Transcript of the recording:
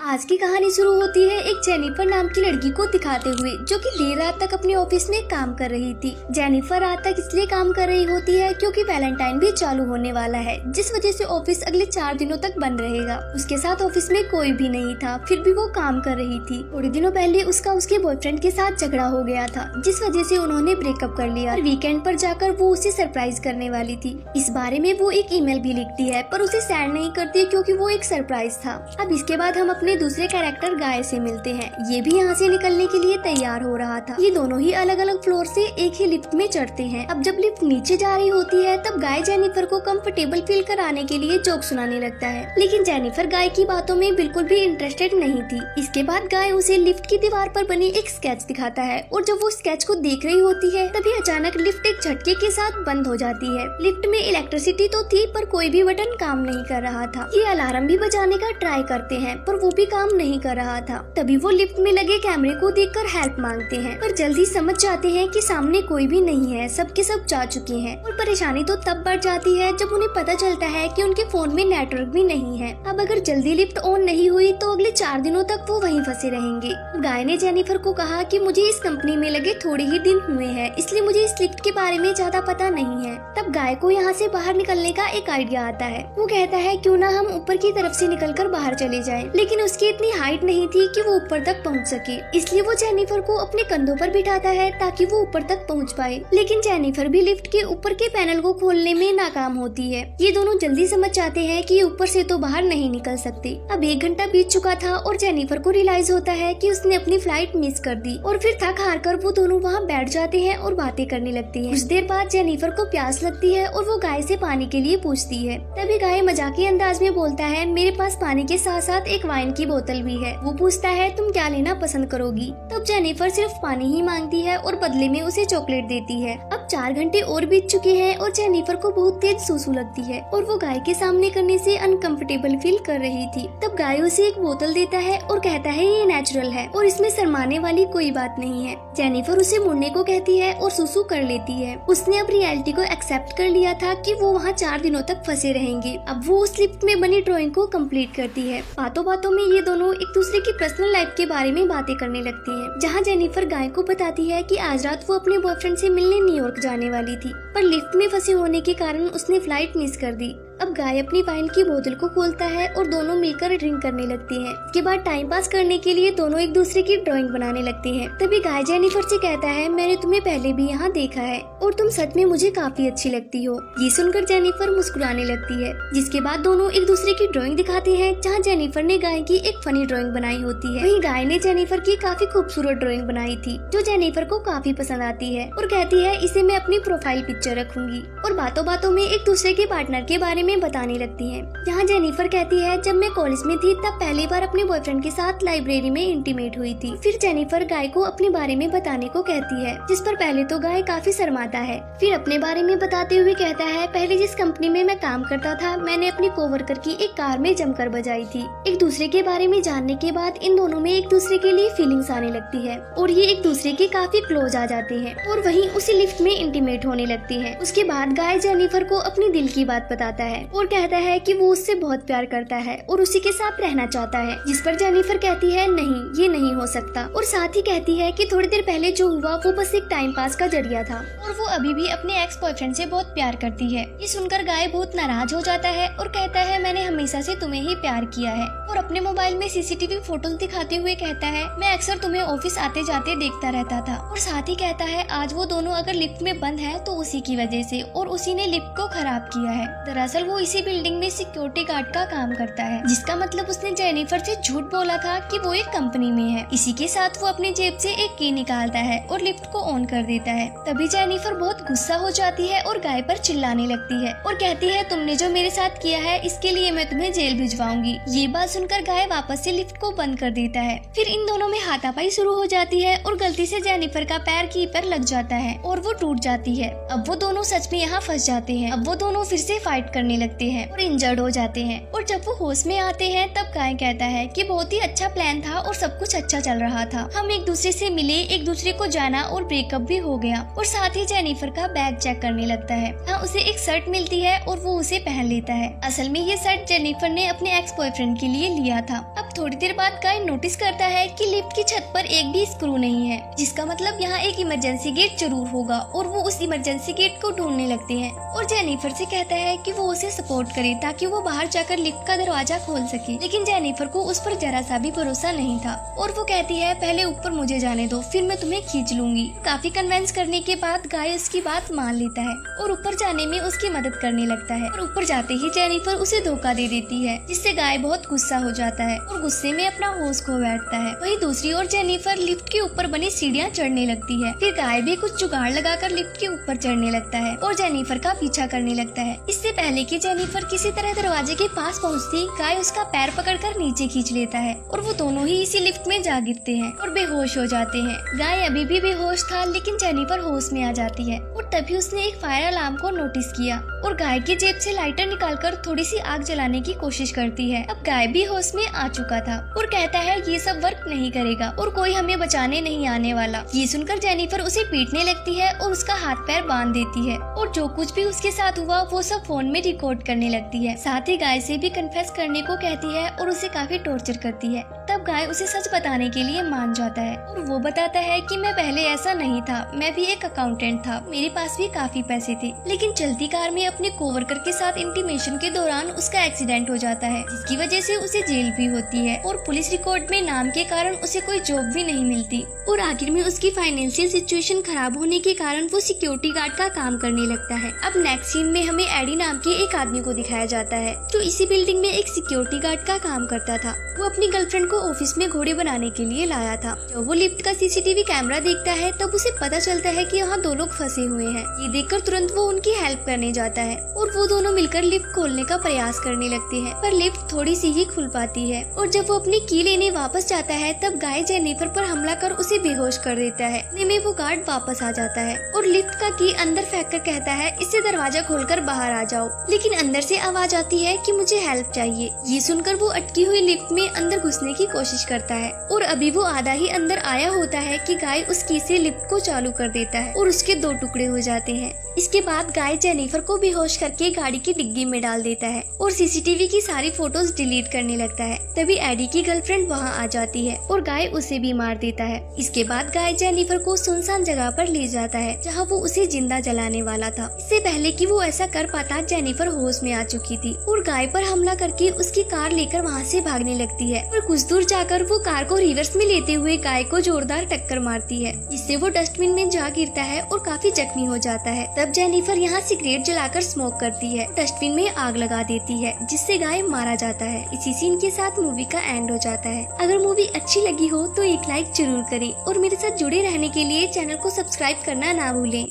आज की कहानी शुरू होती है एक जेनिफर नाम की लड़की को दिखाते हुए, जो कि देर रात तक अपने ऑफिस में काम कर रही थी। जेनिफर रात तक इसलिए काम कर रही होती है क्योंकि वैलेंटाइन भी चालू होने वाला है, जिस वजह से ऑफिस अगले 4 दिनों तक बंद रहेगा। उसके साथ ऑफिस में कोई भी नहीं था, फिर भी वो काम कर रही थी। थोड़े दिनों पहले उसका उसके बॉयफ्रेंड के साथ झगड़ा हो गया था, जिस वजह से उन्होंने ब्रेकअप कर लिया। वीकेंड पर जाकर वो उसे सरप्राइज करने वाली थी। इस बारे में वो एक ईमेल भी लिखती है, पर उसे सेंड नहीं करती क्योंकि वो एक सरप्राइज था। अब इसके बाद हम अपने दूसरे कैरेक्टर गाय से मिलते हैं। ये भी यहाँ से निकलने के लिए तैयार हो रहा था। ये दोनों ही अलग अलग फ्लोर से एक ही लिफ्ट में चढ़ते हैं। अब जब लिफ्ट नीचे जा रही होती है, तब गाय जेनिफर को कंफर्टेबल फील कराने के लिए जोक सुनाने लगता है, लेकिन जेनिफर गाय की बातों में बिल्कुल भी इंटरेस्टेड नहीं थी। इसके बाद गाय उसे लिफ्ट की दीवार पर बनी एक स्केच दिखाता है, और जब वो स्केच को देख रही होती है, तभी अचानक लिफ्ट एक झटके के साथ बंद हो जाती है। लिफ्ट में इलेक्ट्रिसिटी तो थी, पर कोई भी बटन काम नहीं कर रहा था। ये अलार्म भी बजाने का ट्राई करते हैं, पर वो भी काम नहीं कर रहा था। तभी वो लिफ्ट में लगे कैमरे को देखकर हेल्प मांगते हैं, पर जल्दी समझ जाते हैं कि सामने कोई भी नहीं है, सबके सब जा चुके हैं। और परेशानी तो तब बढ़ जाती है जब उन्हें पता चलता है कि उनके फोन में नेटवर्क भी नहीं है। अब अगर जल्दी लिफ्ट ऑन नहीं हुई तो अगले 4 दिनों तक वो वहीं फंसे रहेंगे। गाय ने जेनिफर को कहा कि मुझे इस कंपनी में लगे थोड़े ही दिन हुए हैं, इसलिए मुझे इस लिफ्ट के बारे में ज्यादा पता नहीं है। तब गाय को यहाँ से बाहर निकलने का एक आइडिया आता है। वो कहता है क्यों ना हम ऊपर की तरफ से निकलकर बाहर चले जाएं, लेकिन उसकी इतनी हाइट नहीं थी कि वो ऊपर तक पहुंच सके। इसलिए वो जेनिफर को अपने कंधों पर बिठाता है ताकि वो ऊपर तक पहुंच पाए, लेकिन जेनिफर भी लिफ्ट के ऊपर के पैनल को खोलने में नाकाम होती है। ये दोनों जल्दी समझ जाते हैं कि ऊपर से तो बाहर नहीं निकल सकते। अब 1 घंटा बीत चुका था और जेनिफर को रियलाइज होता है कि उसने अपनी फ्लाइट मिस कर दी, और फिर थक हार कर वो दोनों वहाँ बैठ जाते हैं और बातें करने लगती हैं। कुछ देर बाद जेनिफर को प्यास लगती है और वो गाय से पानी के लिए पूछती है। तभी गाय मजाकी अंदाज में बोलता है, मेरे पास पानी के साथ साथ एक वाइन की बोतल भी है। वो पूछता है, तुम क्या लेना पसंद करोगी? तब जेनिफर सिर्फ पानी ही मांगती है और बदले में उसे चॉकलेट देती है। अब 4 घंटे और बीत चुके हैं और जेनिफर को बहुत तेज सूसू लगती है, और वो गाय के सामने करने से अनकंफर्टेबल फील कर रही थी। तब गाय उसे एक बोतल देता है और कहता है ये नेचुरल है और इसमें शर्माने वाली कोई बात नहीं है। जेनिफर उसे मुड़ने को कहती है और सूसू कर लेती है। उसने अब रियलिटी को एक्सेप्ट कर लिया था कि वो वहाँ 4 दिनों तक फंसे रहेंगे। अब वो उस लिफ्ट में बनी ड्राइंग को कंप्लीट करती है। बातों बातों में ये दोनों एक दूसरे की पर्सनल लाइफ के बारे में बातें करने लगती हैं, जहाँ जेनिफर गाय को बताती है कि आज रात वो अपने बॉयफ्रेंड से मिलने न्यूयॉर्क जाने वाली थी, पर लिफ्ट में फंसे होने के कारण उसने फ्लाइट मिस कर दी। अब गाय अपनी वाइन की बोतल को खोलता है और दोनों मिलकर ड्रिंक करने लगती हैं। इसके बाद टाइम पास करने के लिए दोनों एक दूसरे की ड्राइंग बनाने लगते हैं। तभी गाय जेनिफर से कहता है, मैंने तुम्हें पहले भी यहाँ देखा है और तुम सच में मुझे काफी अच्छी लगती हो। ये सुनकर जेनिफर मुस्कुराने लगती है। जिसके बाद दोनों एक दूसरे की ड्राइंग दिखाते हैं, जहाँ जेनिफर ने गाय की एक फनी ड्राइंग बनाई होती है। वहीं गाय ने जेनिफर की काफी खूबसूरत ड्राइंग बनाई थी, जो जेनिफर को काफी पसंद आती है और कहती है इसे मैं अपनी प्रोफाइल पिक्चर रखूंगी। और बातों बातों में एक दूसरे के पार्टनर के बारे में बताने लगती है। यहाँ जेनिफर कहती है, जब मैं कॉलेज में थी तब पहली बार अपने बॉयफ्रेंड के साथ लाइब्रेरी में इंटीमेट हुई थी। फिर जेनिफर गाय को अपने बारे में बताने को कहती है, जिस पर पहले तो गाय काफी शर्माता है। फिर अपने बारे में बताते हुए कहता है, पहले जिस कंपनी में मैं काम करता था, मैंने अपनी कोवर्कर की एक कार में जमकर बजाई थी। एक दूसरे के बारे में जानने के बाद इन दोनों में एक दूसरे के लिए फीलिंग्स आने लगती है और ये एक दूसरे के काफी क्लोज आ जाते हैं और वहीं उसी लिफ्ट में इंटीमेट होने लगती है। उसके बाद गाय जेनिफर को अपनी दिल की बात बताता है और कहता है कि वो उससे बहुत प्यार करता है और उसी के साथ रहना चाहता है। जिस पर जेनिफर कहती है, नहीं ये नहीं हो सकता, और साथ ही कहती है कि थोड़ी देर पहले जो हुआ वो बस एक टाइम पास का जरिया था और वो अभी भी अपने एक्स बॉयफ्रेंड से बहुत प्यार करती है। ये सुनकर गाय बहुत नाराज हो जाता है और कहता है, मैंने हमेशा से तुम्हें ही प्यार किया है, और अपने मोबाइल में सीसीटीवी फोटो दिखाते हुए कहता है, मैं अक्सर तुम्हें ऑफिस आते जाते देखता रहता था। और साथ ही कहता है, आज वो दोनों अगर लिफ्ट में बंद है तो उसी की वजह से, और उसी ने लिफ्ट को खराब किया है। दरअसल वो इसी बिल्डिंग में सिक्योरिटी गार्ड का काम करता है, जिसका मतलब उसने जेनिफर से झूठ बोला था कि वो एक कंपनी में है। इसी के साथ वो अपनी जेब से एक की निकालता है और लिफ्ट को ऑन कर देता है। तभी जेनिफर बहुत गुस्सा हो जाती है और गाय पर चिल्लाने लगती है और कहती है, तुमने जो मेरे साथ किया है इसके लिए मैं तुम्हें जेल भिजवाऊंगी। ये बात सुनकर गाय वापस से लिफ्ट को बंद कर देता है। फिर इन दोनों में हाथापाई शुरू हो जाती है और गलती से जेनिफर का पैर की पर लग जाता है और वो टूट जाती है। अब वो दोनों सच में यहाँ फंस जाते हैं। अब वो दोनों फिर से फाइट करने लगते हैं और इंजर्ड हो जाते हैं। और जब वो होश में आते हैं तब गाय कहता है कि बहुत ही अच्छा प्लान था और सब कुछ अच्छा चल रहा था। हम एक दूसरे से मिले, एक दूसरे को जाना और ब्रेकअप भी हो गया। और साथ ही जेनिफर का बैग चेक करने लगता है। हाँ, उसे एक शर्ट मिलती है और वो उसे पहन लेता है। असल में ये शर्ट जेनिफर ने अपने एक्स बॉयफ्रेंड के लिए लिया था। अब थोड़ी देर बाद गाय नोटिस करता है कि लिफ्ट की छत पर एक भी स्क्रू नहीं है, जिसका मतलब यहाँ एक इमरजेंसी गेट जरूर होगा और वो उस इमरजेंसी गेट को ढूंढने लगते हैं और जेनिफर से कहता है कि वो उसे सपोर्ट करे ताकि वो बाहर जाकर लिफ्ट का दरवाजा खोल सके। लेकिन जेनिफर को उस पर जरा सा भी भरोसा नहीं था और वो कहती है पहले ऊपर मुझे जाने दो, फिर मैं तुम्हें खींच लूंगी। काफी कन्विंस करने के बाद गाय उसकी बात मान लेता है और ऊपर जाने में उसकी मदद करने लगता है। और ऊपर जाते ही जेनिफर उसे धोखा दे देती है, जिससे गाय बहुत गुस्सा हो जाता है और गुस्से में अपना होश खो बैठता है। वहीं दूसरी ओर जेनिफर लिफ्ट के ऊपर बनी सीढ़ियाँ चढ़ने लगती है। फिर गाय भी कुछ जुगाड़ लगाकर लिफ्ट के ऊपर चढ़ने लगता है और जेनिफर का पीछा करने लगता है। इससे पहले कि जेनिफर किसी तरह दरवाजे के पास पहुंचती, गाय उसका पैर पकड़कर नीचे खींच लेता है और वो दोनों ही इसी लिफ्ट में जा गिरते हैं और बेहोश हो जाते हैं। गाय अभी भी बेहोश था, लेकिन जेनिफर होश में आ जाती है और तभी उसने एक फायर अलार्म को नोटिस किया और गाय की जेब से लाइटर निकालकर थोड़ी सी आग जलाने की कोशिश करती है। अब गाय भी होश में आ चुका था और कहता है ये सब वर्क नहीं करेगा और कोई हमें बचाने नहीं आने वाला। ये सुनकर जेनिफर उसे पीटने लगती है और उसका हाथ पैर बांध देती है और जो कुछ भी उसके साथ हुआ वो सब फोन में रिकॉर्ड करने लगती है। साथ ही गाय से भी कन्फेस करने को कहती है और उसे काफी टॉर्चर करती है। तब गाय उसे सच बताने के लिए मान जाता है और वो बताता है कि मैं पहले ऐसा नहीं था, मैं भी एक अकाउंटेंट था, मेरे पास भी काफी पैसे थे, लेकिन चलती कार में अपने कोवर्कर के साथ इंटीमेशन के दौरान उसका एक्सीडेंट हो जाता है, जिसकी वजह से उसे जेल भी होती है और पुलिस रिकॉर्ड में नाम के कारण उसे कोई जॉब भी नहीं मिलती और आखिर में उसकी फाइनेंशियल सिचुएशन खराब होने के कारण वो सिक्योरिटी गार्ड का काम करने लगता है। अब नेक्स्ट सीन में हमें एडी नाम के एक आदमी को दिखाया जाता है जो इसी बिल्डिंग में एक सिक्योरिटी गार्ड का काम करता था। वो अपनी गर्लफ्रेंड को ऑफिस में घोड़े बनाने के लिए लाया था। जब वो लिफ्ट का सीसीटीवी कैमरा देखता है तब उसे पता चलता है कि यहाँ दो लोग फंसे हुए हैं। ये देखकर तुरंत वो उनकी हेल्प करने जाता है और वो दोनों मिलकर लिफ्ट खोलने का प्रयास करने लगते हैं, पर लिफ्ट थोड़ी सी ही खुल पाती है और जब वो अपनी की लेने वापस जाता है तब गाय जेनिफर पर हमला कर उसे बेहोश कर देता है। इतने में वो गार्ड वापस आ जाता है और लिफ्ट का की अंदर फेंक कर कहता है इससे दरवाजा खोलकर बाहर आ जाओ, लेकिन अंदर से आवाज आती है कि मुझे हेल्प चाहिए। ये सुनकर वो अटकी हुई लिफ्ट में अंदर घुसने की कोशिश करता है और अभी वो आधा ही अंदर आया होता है कि गाय उस की से लिफ्ट को चालू कर देता है और उसके दो टुकड़े हो जाते हैं। इसके बाद गाय जेनिफर को बेहोश करके गाड़ी की डिग्गी में डाल देता है और सीसीटीवी की सारी फोटोज डिलीट करने लगता है। तभी एडी की गर्लफ्रेंड वहाँ आ जाती है और गाय उसे भी मार देता है। इसके बाद गाय जेनिफर को सुनसान जगह पर ले जाता है जहाँ वो उसे जिंदा जलाने वाला था। इससे पहले कि वो ऐसा कर पाता जेनिफर होश में आ चुकी थी और गाय पर हमला करके उसकी कार लेकर वहाँ से भागने लगती है और कुछ दूर जाकर वो कार को रिवर्स में लेते हुए गाय को जोरदार टक्कर मारती है, जिससे वो डस्टबिन में जा गिरता है और काफी जख्मी हो जाता है। तब जेनिफर यहाँ सिगरेट जलाकर स्मोक करती है, डस्टबिन में आग लगा देती है, जिससे गाय मारा जाता है। इसी सीन के साथ मूवी का एंड हो जाता है। अगर मूवी अच्छी लगी हो तो एक लाइक जरूर करें और मेरे साथ जुड़े रहने के लिए चैनल को सब्सक्राइब करना ना भूलें।